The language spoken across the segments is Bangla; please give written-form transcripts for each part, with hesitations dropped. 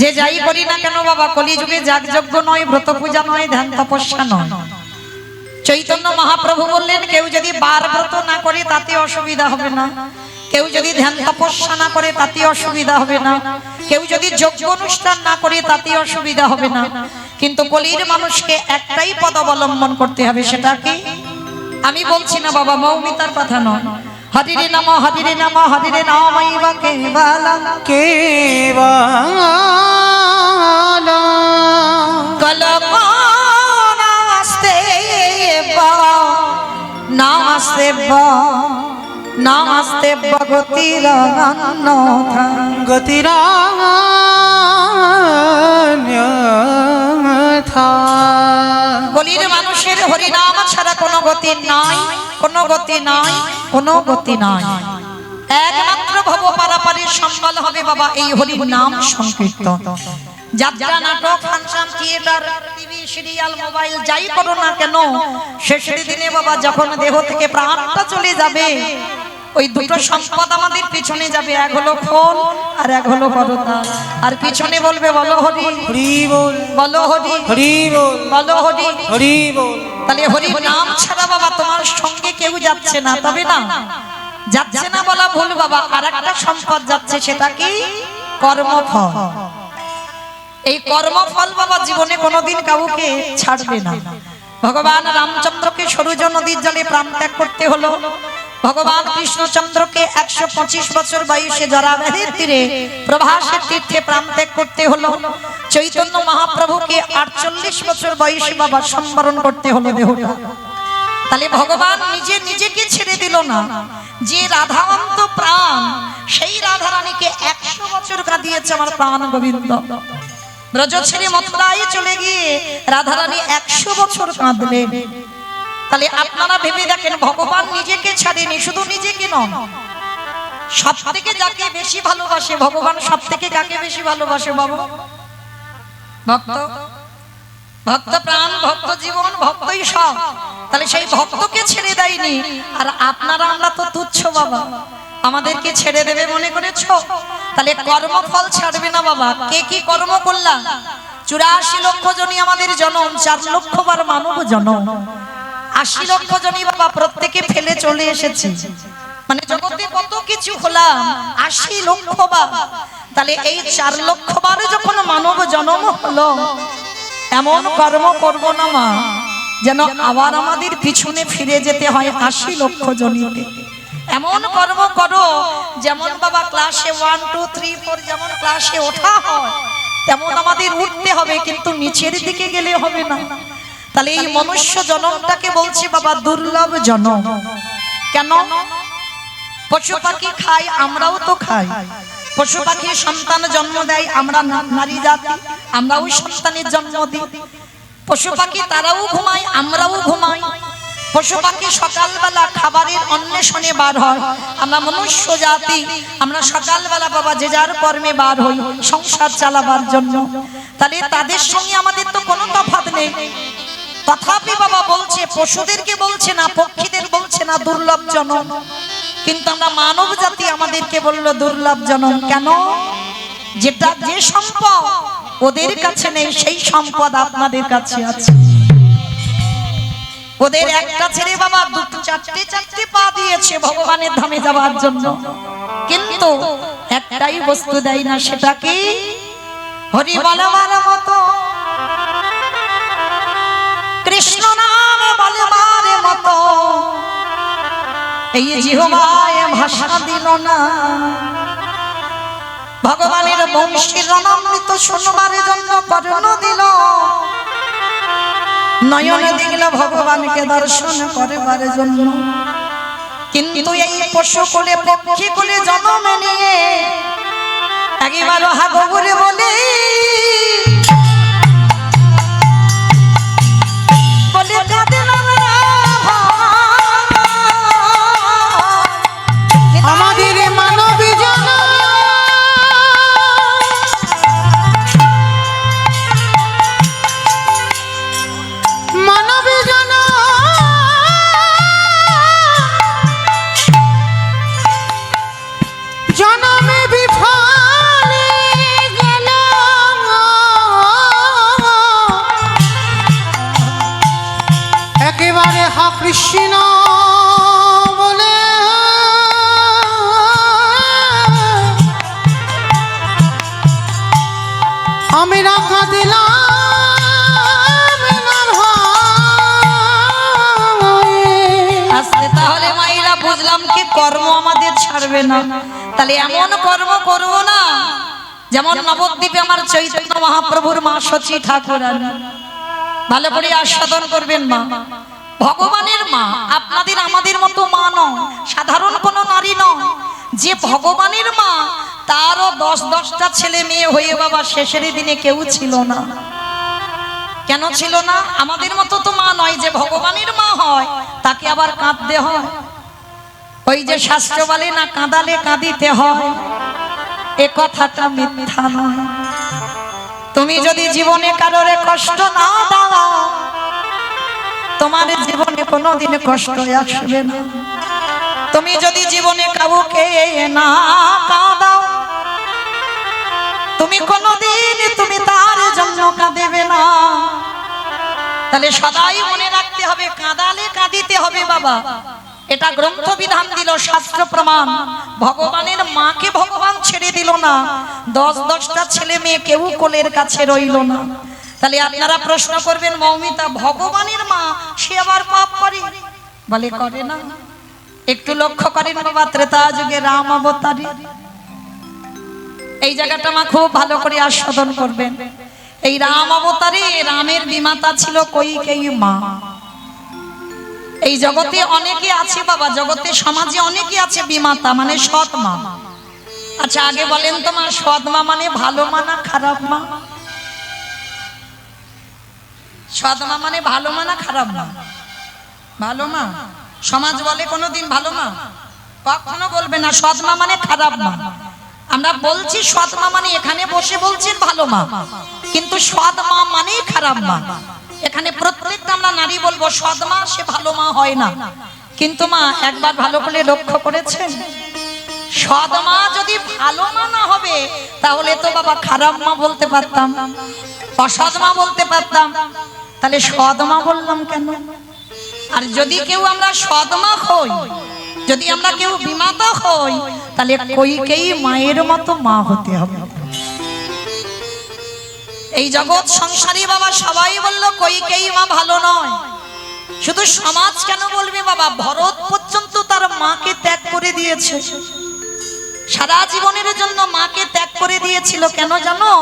যে যাই করি না কেন বাবা, কলিযুগে যাগযজ্ঞ নয়, ব্রত পূজা নয়, ধ্যান তপস্যা নয়। চৈতন্য মহাপ্রভু বললেন, কেউ যদি বার ব্রত না করে তাতে অসুবিধা হবে না, কেউ যদি ধ্যান তপস্যা না করে তাতে অসুবিধা হবে না, কেউ যদি যজ্ঞ অনুষ্ঠান না করে তাতে অসুবিধা হবে না, কিন্তু কলির মানুষকে একটাই পদ অবলম্বন করতে হবে। সেটা কি? আমি বলছি না বাবা, মৌমিতার কথা নয়। হরিরে নমঃ হরিরে নমঃ হরিরে নামাইব কেবলম কলকনাস্তে নাস্তে নাস্তে ভগতির অন্যথা গতিরান্যথা। কলির মানুষের হরিনাম ছাড়া কোনো গতি নাই, কোনো গতি নাই, কোনো গতি নাই। একমাত্র ভব পারাপারের সম্বল হবে বাবা এই হরির নাম সংকীর্তন। যাত্রা, নাটক, function, theatre, TV, serial, mobile যাই করো না কেন, শেষের দিনে বাবা যখন দেহ থেকে প্রাণটা চলে যাবে, ওই দুটো সম্পদ আমাদের পিছনে যাবে, এক হলো ফল আর এক হলো পরতা। আর পিছনে বলবে বলো হরি হরি বল, বলো হরি হরি বল, বলো হরি হরি বল। তাহলে হরির নাম ছাড়া বাবা তোমার সঙ্গে কেউ যাচ্ছে না। তবে না, যাচ্ছে না বলা ভুল বাবা, আর একটা সম্পদ যাচ্ছে, সেটা কি? কর্মফল। এই কর্মফল বাবা জীবনে কোনোদিন কাউকে ছাড়বে না। ভগবান রামচন্দ্রকে সরযূ নদীর জলে প্রাণ ত্যাগ করতে হলো, ভগবান কৃষ্ণচন্দ্রকে 125 বছর বয়সে জরাব্যাধির তীরে প্রভাসের তীর্থে প্রাণ ত্যাগ করতে হলো, চৈতন্য মহাপ্রভুকে 48 বছর বয়সে বাবা সম্বরণ করতে হলো দেহটা। তাহলে ভগবান নিজে নিজেকে ছেড়ে দিল না, যে রাধাবন্ত প্রাণ, সেই রাধারানীকে 100 বছর কাঁদিয়েছে আমার প্রাণ গোবিন্দ। ব্রজ ছেড়ে মথুরায় চলে গিয়ে রাধারানী 100 বছর কাঁদলেন। তাহলে আপনারা ভেবে দেখেন, ভগবান নিজেকে ছাড়েনি, শুধু নিজেকে নন, সব থেকে যাকে বেশি ভালোবাসে ভগবান, সব থেকে কাকে বেশি ভালোবাসে বাবা? ভক্ত। ভক্ত প্রাণ, ভক্ত জীবন, ভক্তই সব। তাহলে সেই ভক্তকে ছেড়ে দেয়নি। আর আপনারা আমরা তো তুচ্ছ বাবা, আমাদেরকে ছেড়ে দেবে মনে করেছো? তাহলে কর্মফল ছাড়বে না বাবা। কে কি কর্ম করলাম? 84 লক্ষ জনই আমাদের জনম, 4 লক্ষ বার মানব জনম, 80 লক্ষ জনই বাবা প্রত্যেকে ফেলে চলে এসেছে। মানে জগতে কত কিছু হলাম, 80 লক্ষ বার। তাহলে এই 4 লক্ষ বার যখন মানব জন্ম হলো, এমন কর্ম করব না মা যেন আবার আমাদের পিছনে ফিরে যেতে হয় 80 লক্ষ জনিতে। এমন কর্ম করো যেমন বাবা ক্লাসে 1 2 3 4 যেমন ক্লাসে ওঠা হয়, তেমন আমাদের উঠতে হবে, কিন্তু নিচের দিকে গেলে হবে না। তাহলে এই মনুষ্য জন্মটাকে বলছি বাবা দুর্লভ জন্ম। কেন? পশু পাখি খায়, আমরাও তো খাই। পশু পাখির সন্তান জন্ম দেয়, আমরা নারী জাতি, আমরাও সন্তানের জন্ম দিই। পশু পাখি তারাও ঘুমায়, আমরাও ঘুমাই। পশু পাখি সকালবেলা খাবারের অন্বেষণে বার হয়, আমরা মনুষ্য জাতি, আমরা সকালবেলা বাবা যে যার কর্মে বার হই সংসার চালাবার জন্য। তাহলে তাদের সঙ্গে আমাদের তো কোনো তফাৎ নেই। তথাপি বাবা বলছে, পশুদেরকে বলছে না, পক্ষীদের বলছে না দুর্লভ জনম, কিন্তু আমরা মানব জাতি আমাদেরকে বললো দুর্লভ জনম। কেন? যেটা যে সম্পদ ওদের কাছে নেই, সেই সম্পদ আপনাদের কাছে আছে। ওদের একটা ছেড়ে বাবা দুটো চারটে পা দিয়েছে ভগবানের ধামে যাওয়ার জন্য, কিন্তু একটাই বস্তু দেয় না, সেটা কি? হরি বলবার মতো, কৃষ্ণ নাম বলবার মতো এই জিহ্বায় ভাষা দিল না। ভগবানের বংশীর রণামৃত শুনবার জন্য কর্ণ দিল, নয়নে দেখল ভগবানকে দর্শন করবার জন্য। কিন্তু এই পশু কোলে পক্ষী কোলে জন্ম নিয়ে একবার হাগরে বলে আমাদের মানবী জনম, মানবী জনম জনমে বিফলে গেল। কৃষ্ণ বলে আমি রাখা দিলাম না ভাই। আস্তে তাহলে মাইরা বুঝলাম কি কর্ম আমাদের ছাড়বে না, তাহলে এমন কর্ম করব না যেমন নবদ্বীপে আমার চৈতন্য মহাপ্রভুর মা সচী ঠাকুরানী। ভালো করে আস্বাদন করবেন মা, ভগবানের মা, আপনাদের আমাদের মতো মা নয়, সাধারণ কোনো নারী নয়। যে ভগবানের মা তারও 10-10টা ছেলে মেয়ে হয়ে বাবা শেষের দিনে কেউ ছিল না। কেন ছিল না? আমাদের মতো তো মা নয়। যে ভগবানের মা হয় তাকে আবার কাঁদতে হয়। ওই যে শাস্ত্র বলে না, কাঁদালে কাঁদিতে হয়, এ কথাটা মিথ্যা নয়। তুমি যদি জীবনে কারোরে কষ্ট না দাও, তোমার জীবনে কোনোদিন কষ্ট আসবে না। তুমি যদি জীবনে কাউকে না কাঁদাও, তুমি কোনোদিন তুমি তার জন্য কাঁদেবে না। তাহলে সদাই মনে রাখতে হবে, কাঁদালে কাঁদিতে হবে বাবা। এটা গ্রন্থ বিধান দিল, শাস্ত্র প্রমাণ। ভগবানের মাকে ভগবান ছেড়ে দিল না, 10-10টা ছেলে মেয়ে কেউ কোলের কাছে রইল না। তাহলে আপনারা প্রশ্ন করবেন, মৌমিতা ভগবানের মা, সে আবার পাপ করে? বলে করে না। একটু লক্ষ্য করেন বাবা, ত্রেতা যুগে রাম অবতারী, এই জায়গাটা মা খুব ভালো করে আস্বাদন করবেন। এই রাম অবতারে রামের বিমাতা ছিল কইকেয়ী মা। এই জগতে অনেকে আছে বাবা, জগতে সমাজে অনেকে আছে বিমাতা মানে সৎ মা। আচ্ছা আগে বলেন তো মা, সৎ মা মানে ভালো মা না খারাপ মা? সৎ মা মানে ভালো মা না খারাপ মা? ভালো মা। সমাজ বলে কোনোদিন ভালো মা? কখনো বলবে না। সৎ মা মানে খারাপ মা। আমরা বলছি সৎ মা মানে এখানে বসে বলছেন ভালো মা, কিন্তু সৎ মা মানে খারাপ মা। এখানে প্রত্যেকটা আমরা নারী বলবো সৎ মা সে ভালো মা হয় না। কিন্তু মা একবার ভালো করে লক্ষ্য করেছেন, সৎ মা যদি ভালো মা না হবে তাহলে তো বাবা খারাপ মা বলতে পারতাম, অসৎ মা বলতে পারতাম। তাহলে সৎ মা বললাম কেন? আর যদি কেউ আমরা সৎ মা হই, যদি আমরা কেউ বিমাতা হই, তাহলে কইকেয়ী মায়ের মতো মা হতে হবে। এই জগৎ সংসারী বাবা সবাই বলল কইকেয়ী মা ভালো নয়। শুধু সমাজ কেন বলবে বাবা? ভরত পর্যন্ত তার মাকে ত্যাগ করে দিয়েছে, সারা জীবনের জন্য মাকে ত্যাগ করে দিয়েছিল। কেন জানো?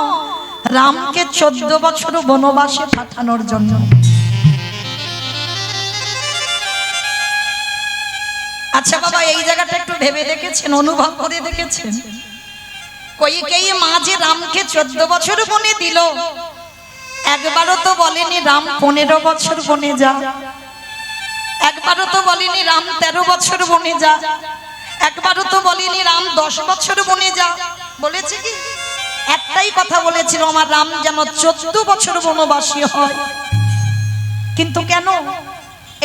রামকে 14 বছর বনবাসে পাঠানোর জন্য। আচ্ছা বাবা, এই জায়গাটা একটু ভেবে দেখেছেন, অনুভব করে দেখেছেন? কইকেয়ী মা যে রামকে 14 বছর বনে দিল, একবারও তো বলেনি রাম 15 বছর বনে যা, একবারও তো বলেনি রাম 13 বছর বনে যা, একবারও তো বলেনি রাম 10 বছর বনে যা। বলেছে কি? একটাই কথা বলেছিল, আমার রাম যেন 14 বছর বনবাসী হয়। কিন্তু কেন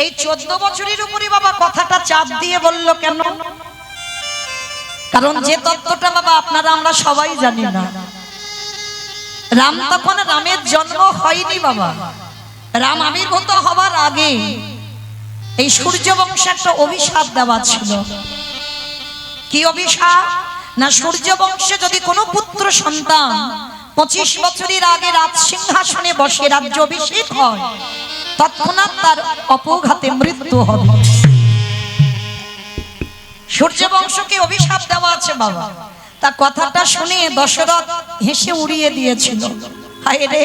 এই 14 বছরের উপরে বাবা কথাটা চাপ দিয়ে বলল কেন? কারণ যে তত্ত্বটা বাবা আপনারা আমরা সবাই জানি না। রাম তখন, রামের জন্ম হয়নি বাবা, রাম আবির্ভূত হবার আগে এই সূর্য বংশে একটা অভিশাপ দেওয়া ছিল। কি অভিশাপ? না সূর্য বংশে যদি কোনো পুত্র সন্তান 25 বছরের আগে রাজ সিংহাসনে বসে রাজ্য অভিষেক হয়, তৎক্ষণাৎ তার অপঘাতে মৃত্যু হবে। সূর্য বংশকে অভিশাপ দেওয়া আছে বাবা। তা কথাটা শুনে দশরথ হেসে উড়িয়ে দিয়েছিল, হায় রে,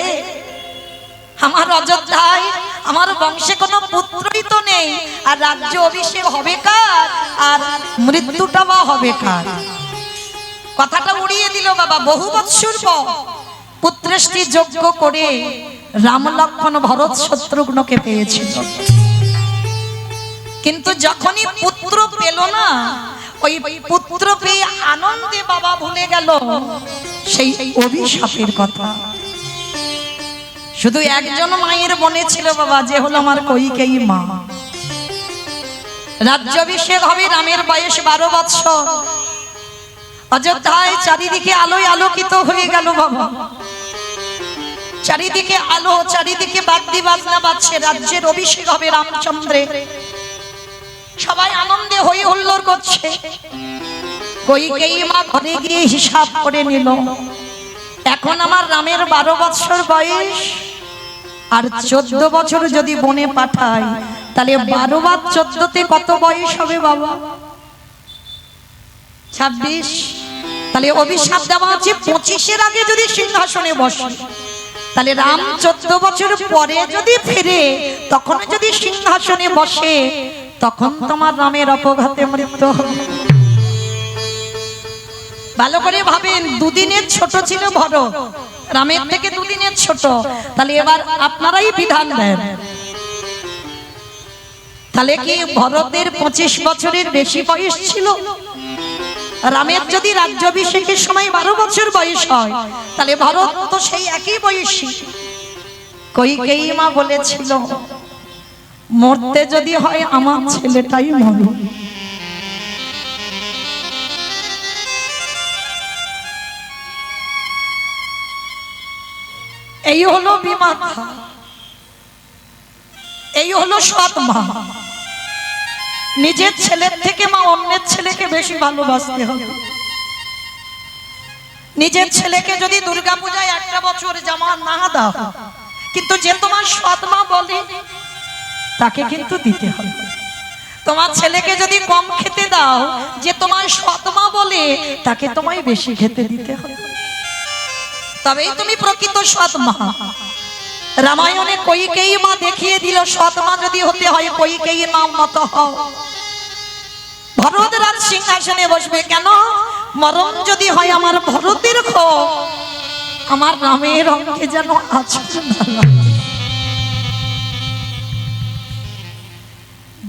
আমার অযোধ্যায় আমার বংশে কোনো পুত্রই তো নেই, আর রাজ্য অভিষেক হবে কার, আর মৃত্যুটা বা হবে কার? কথাটা উড়িয়ে দিল বাবা। বহু বৎসর পর পুত্রেষ্টি যজ্ঞ করে রাম লক্ষ্মণ ভরত শত্রুঘ্নকে পেয়েছিল, কিন্তু যখনই পুত্র পেল না, ওই পুত্র পেয়ে আনন্দে বাবা ভুলে গেল সেই অভিশাপের কথা। শুধু একজন মায়ের মনে ছিল বাবা, যে হলো আমার কইকেয়ী মা। রাজ্যাভিষেক হবে, রামের বয়স 12 বৎসর। অযোধ্যায় চারিদিকে আলোয় আলোকিত হয়ে গেল বাবা, চারিদিকে আলো, চারিদিকে বাদ্যি বাজনা বাজছে। রাজ্যের অভিষেক হবে রামচন্দ্রের। সবাই আনন্দে হই হুল্লোড় করছে। কইকেয়ী মা ঘরে গিয়ে হিসাব করে নিল, এখন আমার রামের 12 বছর বয়স, আর 14 বছর যদি বনে পাঠাই তাহলে 12 বার 14তে কত বয়স হবে বাবা? 26। তাহলে অভিশাপ দেওয়া আছে 25-এর আগে যদি সিংহাসনে বসে, তাহলে রাম 14 বছর পরে যদি ফিরে তখন যদি সিংহাসনে বসে, তখন তোমার রামের অপঘাতে মৃত্যু হবে। ভালো করে ভাবেন, দুদিনের ছোট ছিল ভরত, রামের থেকে দুদিনের ছোট। তাহলে এবার আপনারাই বিধান দেন, তাহলে কি ভরতের 25 বছরের বেশি বয়স ছিল? রামের যদি রাজ্যাভিষেকের সময় 12 বছর বয়স হয়, তাহলে ভরত তো সেই একই বয়সী। কইকেয়ী মা বলেছিল, মরতে যদি হয় আমার ছেলেটাই মরবে। এই হলো বিমাতা, এই হলো সৎ মা। নিজের ছেলের থেকে মা অন্যের ছেলেকে বেশি ভালোবাসতে হবে। নিজের ছেলেকে যদি দুর্গাপূজায় একটা বছর জামা না দাও, কিন্তু যে তোমার সৎ মা বলে তাকে কিন্তু দিতে হবে। তোমার ছেলেকে যদি কম খেতে দাও, যে তোমার সৎ মা বলে তাকে তোমায় বেশি খেতে দিতে হবে, তবেই তুমি প্রকৃত সৎ মা। রামায়ণে কইকেয়ী মা দেখিয়ে দিল, সৎ মা যদি হতে হয় কইকেয়ী মার মতো হও। ভরত রাজ সিংহাসনে বসবে কেন? মরণ যদি হয় আমার ভরতের হোক, আমার রামের অঙ্কে যেন আছে।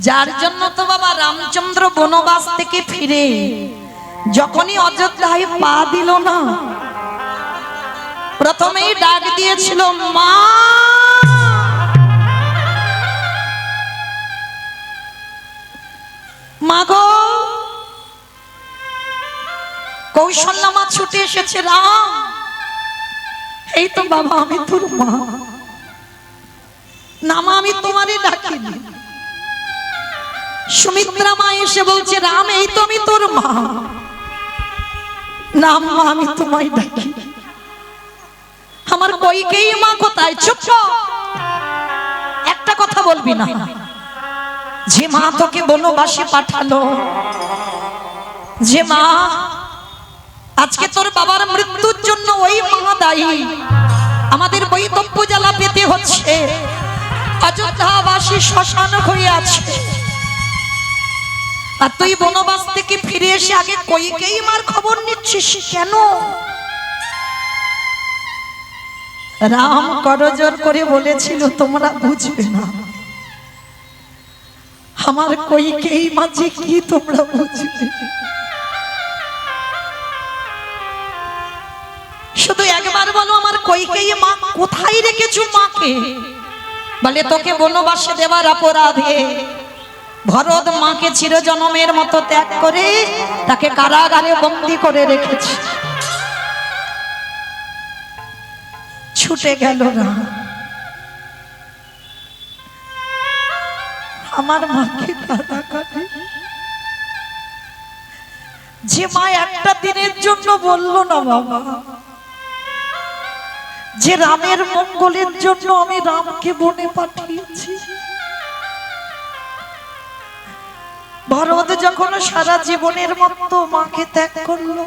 যার জন্য তো বাবা রামচন্দ্র বনবাস থেকে ফিরে যখনই অযোধ্যায় পা দিল না, প্রথমেই ডাক দিয়েছিল মা। মাগো, কৌশল্যা মা ছুটে এসেছে, রাম এই তো বাবা, আমি তোর মা। না মা, আমি তোমারই ডাকিনি। সুমিত্রা মা এসে বলছে, রাম এই তো আমি তোর মা। না মা, আমি তোমায় ডাকি। আমার কইকেয়ী মা কোথায়? চুপ, একটা কথা বলবি না। যে মা তোকে বনবাসে পাঠালো, যে মা আজকে তোর বাবার মৃত্যুর জন্য ওই মা দায়ী। আমাদের বৈতব্য জ্বালা পেতে হচ্ছে, অযোধ্যাবাসী শ্মশান হয়ে আছে, আর তুই বনবাস থেকে ফিরে এসে আগে কইকেয়ী মার খবর নিচ্ছিস কেন? রাম করজোর করে বলেছিল, তোমরা বুঝবে না, আমার কইকেয়ী মা যে কি তোমরা বুঝবে। শুধু একবার বলো, আমার কইকেয়ী মা কোথায় রেখেছো মাকে? বলে, তোকে বনবাসে দেবার অপরাধে ভরত মাকে চিরজনমের মতো ত্যাগ করে তাকে কারাগারে বন্দী করে রেখেছে। ছুটে গেল না, আমার মাকে কারাগারে। যে মা একটা দিনের জন্য বলল না বাবা, যে রামের মঙ্গলের জন্য আমি রামকে বনে পাঠিয়েছি। ভরত যখন সারা জীবনের মতো মাকে ত্যাগ করলো,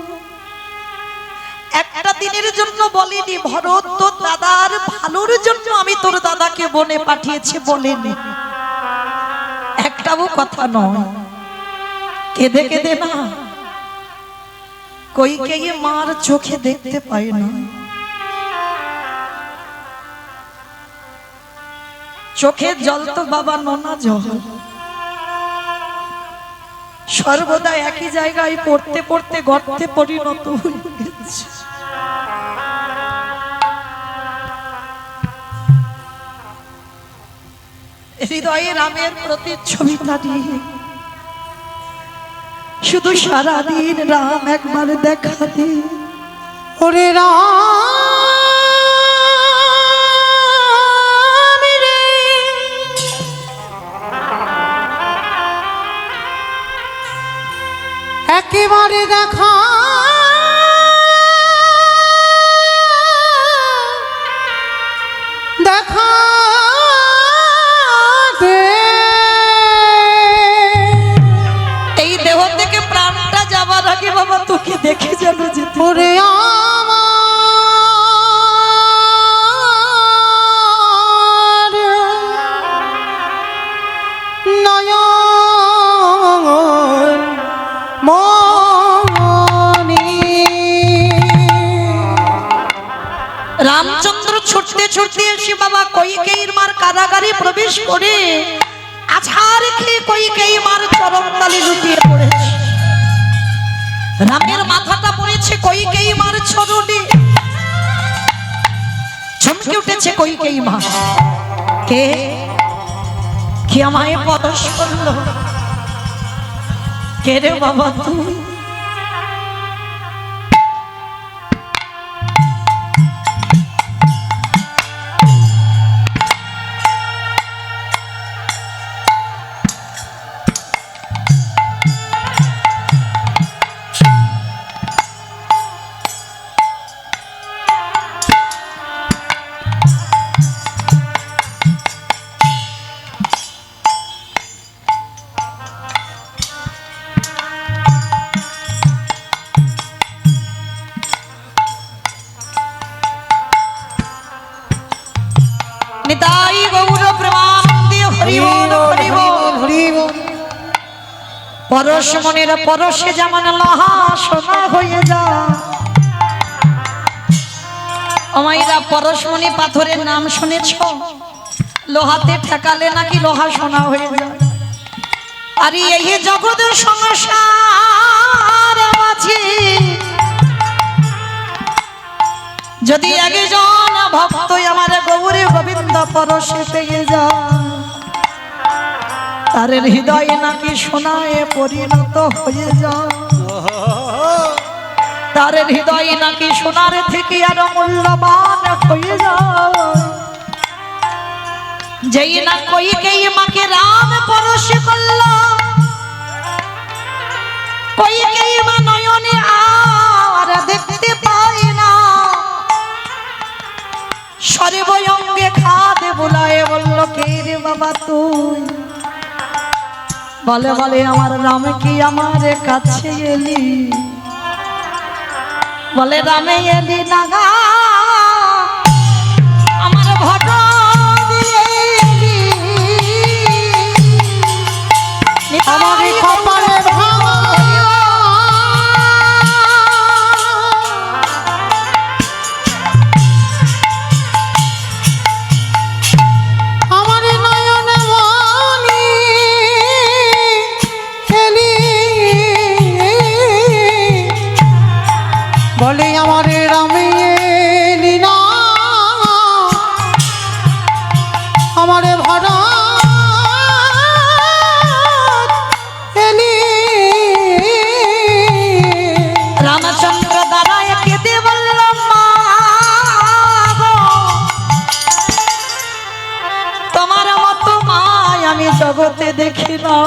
একটা দিনের জন্য বলেনি, ভরত তোর দাদার ভালোর জন্য আমি তোর দাদাকে বনে পাঠিয়েছি বলেনি। একটাও কথা নয়, কেঁদে কেঁদে না কইকেয়ী মার চোখে দেখতে পায় না। চোখের জল তো বাবা নোনা জল, সর্বদা একই জায়গায় পড়তে পড়তে গর্তে পরিণত হয়ে গেছে। হৃদয়ে রামের প্রতিচ্ছবি দাঁড়িয়ে শুধু সারাদিন রাম একবার দেখা দে, ওরে রাম রে, ওরে আমার নয়ন মনি। রামচন্দ্র ছুটতে ছুটতে এসে বাবা কইকেয়ীর মার কারাগারে প্রবেশ করে আছাড় খেয়ে কইকেয়ী মার চরণতলে লুটিয়ে পড়েছে। রামের মাথাটা পড়েছে কইকেয়ী মার চরণে। চমকে উঠেছে কইকেয়ী মা, কে কে আমায় পরশ করলো? কে রে বাবা তুই? নিতাই গৌর প্রেমানন্দে হরি বল হরি বল হরি বল। পরশ মনের পরশে যেমন লোহা সোনা হয়ে যায়। আমাইরা পরশমণি পাথরের নাম শুনেছ? লোহাতে ঠেকালে নাকি লোহা সোনা হয়ে যায়। আর এই জগৎ সংসার আছে, যদি একজন ভক্ত আমার গৌরী গোবিন্দ পরশে পেয়ে যায়, তার হৃদয়ে নাকি সোনায় পরিণত হয়ে যায়। তার হৃদয়ে নাকি সোনার থেকে আরো মূল্যবান হয়ে যায়। যেই না কইকেয়ী মাকে রাম পরশ করল, কইকেয়ী মা নয়নে আর দেখতে পায় না। সর্বঙ্গে খাদে বুলায়ে বলল, কে রে বাবা তুই? বলে বলে আমার রাম কি আমার কাছে এলি? বলে রামে এলি না গা, আমার ভট দিয়ে এলি। আমার কপালে ভাঙা আমার নয়ন মনি এলি। বলে আমার রামে এলি না, আমার ভরা এলি। রামচন্দ্র দাঁড়ায় কেঁদে বলল, মা গো, তোমার মতো মায় আমি জগতে দেখি না।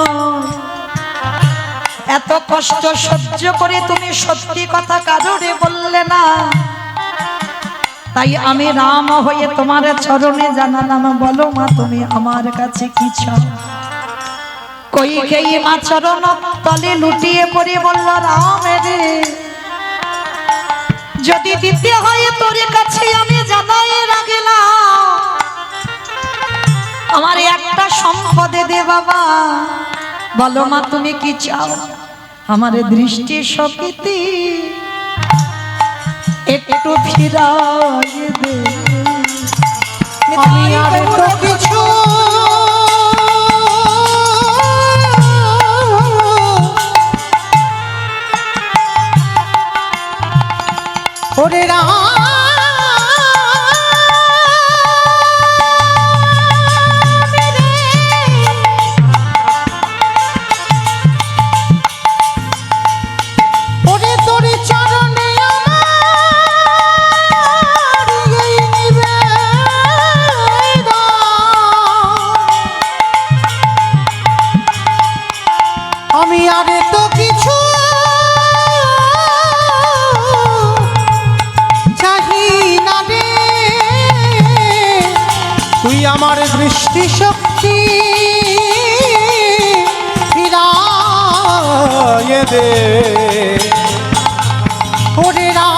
এত কষ্ট সহ্য করে তুমি সত্যি কথা কারোরে বললে না, তাই আমি রাম হয়ে তোমার চরণে জানালাম। বলো মা তুমি আমার কাছে কি চাও? কইকেয়ী মা চরণ তলে লুটিয়ে পড়ে বলল, রাম রে, যদি দিতে হয় তোর কাছে আমি জানাই রাখলাম, আমার একটা সম্পদে দে বাবা। বলো মা তুমি কি চাও? আমার দৃষ্টি শক্তি একটু ফিরাইয়ে দে। আমি আর তো কিছু ওরে রাম রে, ওরে তোর চরণে আমার এই নিবেদন। আমি আর তো কিছু চাহি না রে, তুই আমার দৃষ্টি শক্তি ফিরায়ে দে। ওরে রাম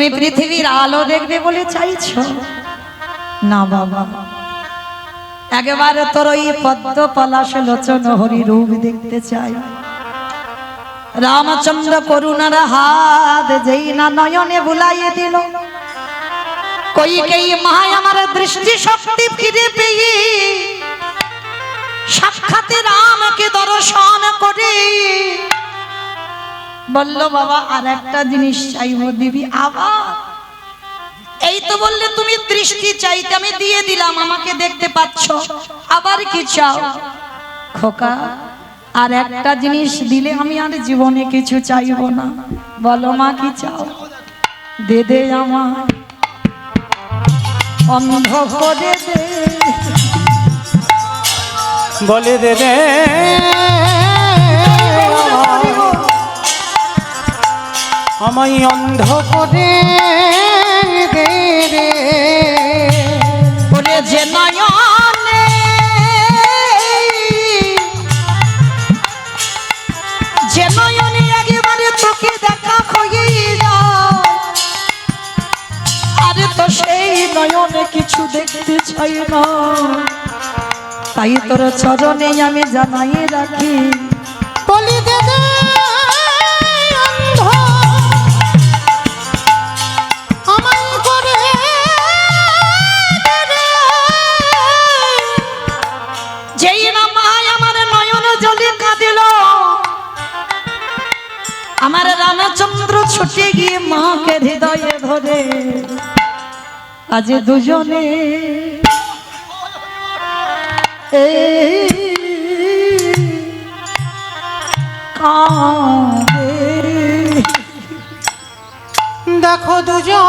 তুমি পৃথিবীর আলো দেখবে বলে চাইছো? না বাবা, একবারে তোর ওই পদ্ম পলাশ লোচন হরি রূপ দেখতে চাই। রামচন্দ্র করুণার হাত যেই না নয়নে বুলাইয়ে দিল, কইকেয়ী মা আমার দৃষ্টি শক্তি ফিরে পেয়ে সাক্ষাতে রামকে দর্শন করে বলল, বাবা আর একটা জিনিস চাইবো দিবি? আবার এই তো বললে তুমি দৃষ্টি চাইতে, আমি দিয়ে দিলাম, আমাকে দেখতে পাচ্ছ, আবার কি চাও? খোকা আর একটা জিনিস দিলে আমি আর জীবনে কিছু চাইবো না। বলো মা কি চাও? দে দে আমার অন্ধ করে দে। বলে দে দে আমায় অন্ধ করে দে রে। বলে যে নয়নে যে নয়নে একেবারে তোকে দেখা হয়ে যায়, আরে তো সেই নয়নে কিছু দেখতে চাই না, তাই তোর চরণে আমি জানাই রাখি। বলি দে দে অন্ধ আমায় করে দে রে। যেই না মায় আমার নয়ন জলে কাঁদিল, আমার রামচন্দ্র ছুটে গিয়ে মাকে হৃদয়ে ধরে আজ দুজনে দেখো দুজনে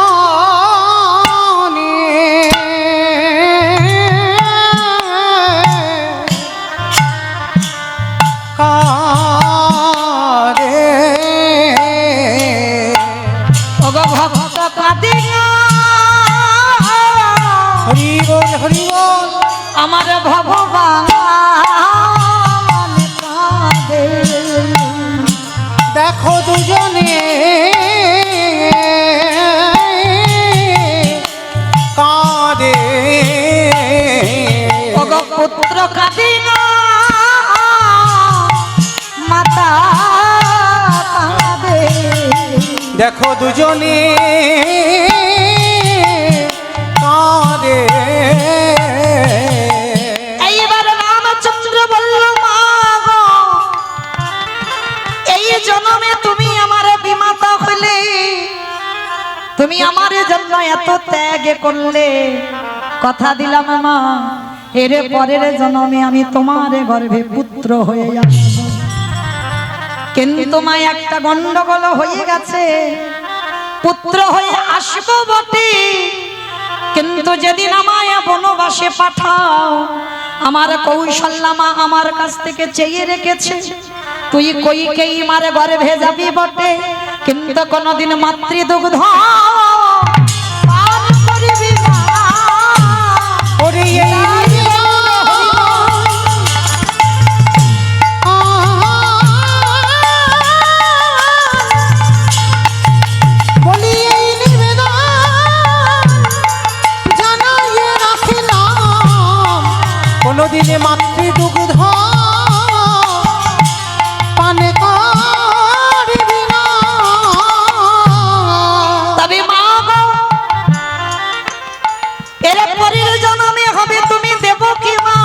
কারে ওগো ভক্ত কাঁদে হরি বল হরি বল আমার ভগবান কাঁদে। দেখো দুজনে কাঁদে ওগো পুত্র কাঁদে না, মাতা কাঁদে। দেখো দুজনে কাঁদে। এইবার রামচন্দ্র বলল, মা গো এই জন্মে তুমি আমার বিমাতা হলে, তুমি আমার জন্য এত ত্যাগ করলে, কথা দিলাম মা এর পরের জন্মে আমি তোমার গর্ভে পুত্র হয়ে আসব। কিন্তু মা একটা গন্ডগোল হয়ে গেছে, পুত্র হয়ে আসবো বটে, কিন্তু যেদিন আমায় বনবাসে পাঠাও, আমার কৌশল্যা মা আমার কাছ থেকে চেয়ে রেখেছে, তুই কইকেই মারে গর্ভে যাবি বটে, কিন্তু কোনদিন মাতৃদুগ্ধ পান করবি না। ওরে এই বলি এই নিবেদন জানাইয়ে রাখিলাম, কোনদিনে মাতৃদুগ্ধ পানে করবি না। তবে মা গো এর পরের জন্মে হবে তুমি দেবকী মা,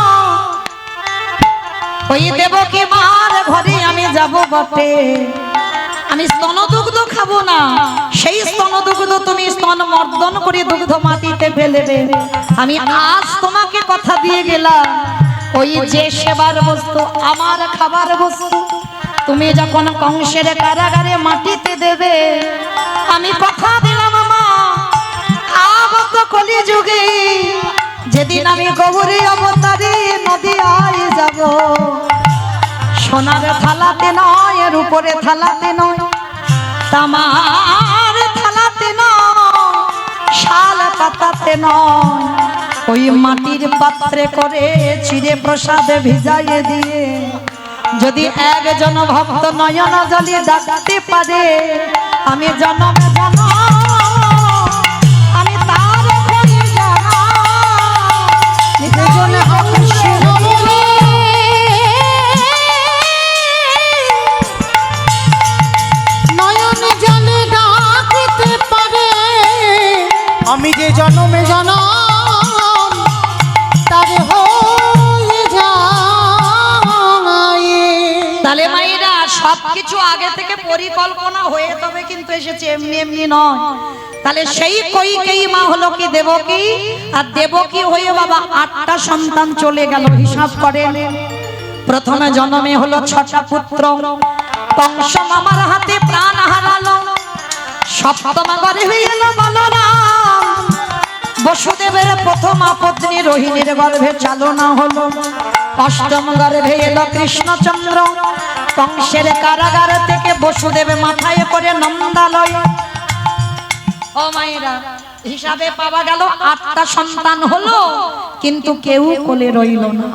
ওই দেবকী মার ঘরে আমি যাব বটে, আমি স্তন দুগ্ধ খাবো না, সেই স্তন দুগ্ধ তুমি স্তন মর্দন করে দুগ্ধ মাটিতে ফেলে দে। আমি আজ তোমাকে কথা দিয়ে গেলাম, ওই যে সেবার বস্তু আমার খাবার বস্তু তুমি যখন কংসের কারাগারে মাটিতে দেবে, আমি কথা দিলাম মা আগত কলি যুগে যেদিন আমি গৌরী অবতারে নদিয়ায় যাব, সোনার থালাতে নয়, রূপরে থালাতে নয়, তামার থালাতে নয়, শাল পাতাতে নয়, ওই মাটির পাত্রে করে চিড়ে প্রসাদ ভিজাইয়ে দিয়ে যদি একজন ভক্ত নয়ন জলে ডাকতে পারে, আমি জনম জনম দুজন হাসে বলে নয়ন জলে ডাকিতে পারে আমি যে জনমে জনম তার হয়ে যায়। তাহলে মায়েরা সবকিছু আগে থেকে পরিকল্পনা হয়ে তবে কিন্তু এসেছে, এমনি এমনি নয়। তাহলে সেই কইকেই মা হলো কি দেবকী, আর দেবকী হয়ে বাবা 8টা সন্তান চলে গেল। হিসাব করেন, প্রথমে জন্মে হলো 6টা পুত্র, কংস মামার হাতে প্রাণ হারালো। সপ্তম গর্ভে এলো বলরাম, বসুদেবের প্রথম পত্নী রোহিণীর গর্ভে চালনা হলো। অষ্টম গর্ভে এলো কৃষ্ণচন্দ্র, কংসের কারাগার থেকে বসুদেব মাথায় করে নন্দালয়। ও মায়েরা, হিসাবে পাওয়া গেল 8টা সন্তান হলো, কিন্তু কেউ কোলে রইল না।